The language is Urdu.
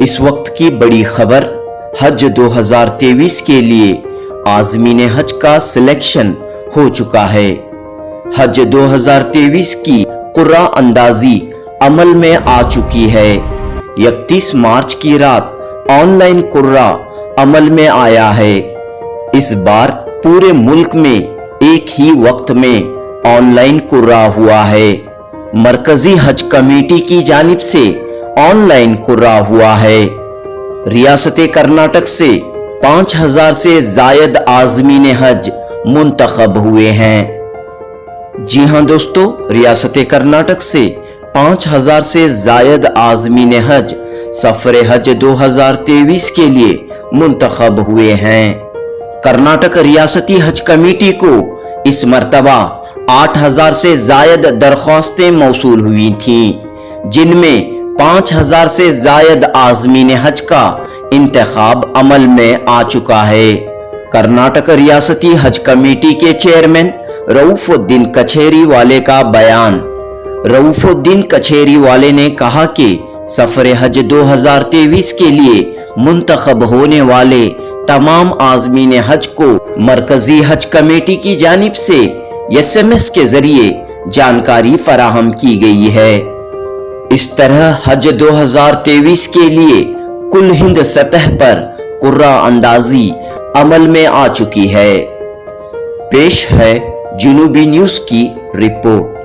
اس وقت کی بڑی خبر، حج 2023 کے لیے عازمین حج کا سلیکشن ہو چکا ہے۔ حج 2023 کی قرعہ اندازی عمل میں آ چکی ہے۔ 31 مارچ کی رات آن لائن قرعہ عمل میں آیا ہے۔ اس بار پورے ملک میں ایک ہی وقت میں آن لائن قرعہ ہوا ہے۔ مرکزی حج کمیٹی کی جانب سے آن لائن قرعہ ہوا ہے۔ ریاست کرناٹک سے 5000 سے زائد عازمین حج منتخب ہوئے ہیں۔ جی ہاں دوستو، ریاست کرناٹک سے 5000 سے زائد عازمین حج سفر حج 2023 کے لیے منتخب ہوئے ہیں۔ کرناٹک ریاستی حج کمیٹی کو اس مرتبہ 8000 سے زائد درخواستیں موصول ہوئی تھیں، جن میں 5000 سے زائد عازمین حج کا انتخاب عمل میں آ چکا ہے۔ کرناٹک ریاستی حج کمیٹی کے چیئرمین رؤف الدین کچھیری والے کا بیان۔ رؤف الدین کچھیری والے نے کہا کہ سفر حج 2023 کے لیے منتخب ہونے والے تمام عازمین حج کو مرکزی حج کمیٹی کی جانب سے SMS کے ذریعے جانکاری فراہم کی گئی ہے۔ اس طرح حج 2023 کے لیے کل ہند سطح پر قرعہ اندازی عمل میں آ چکی ہے۔ پیش ہے جنوبی نیوز کی رپورٹ۔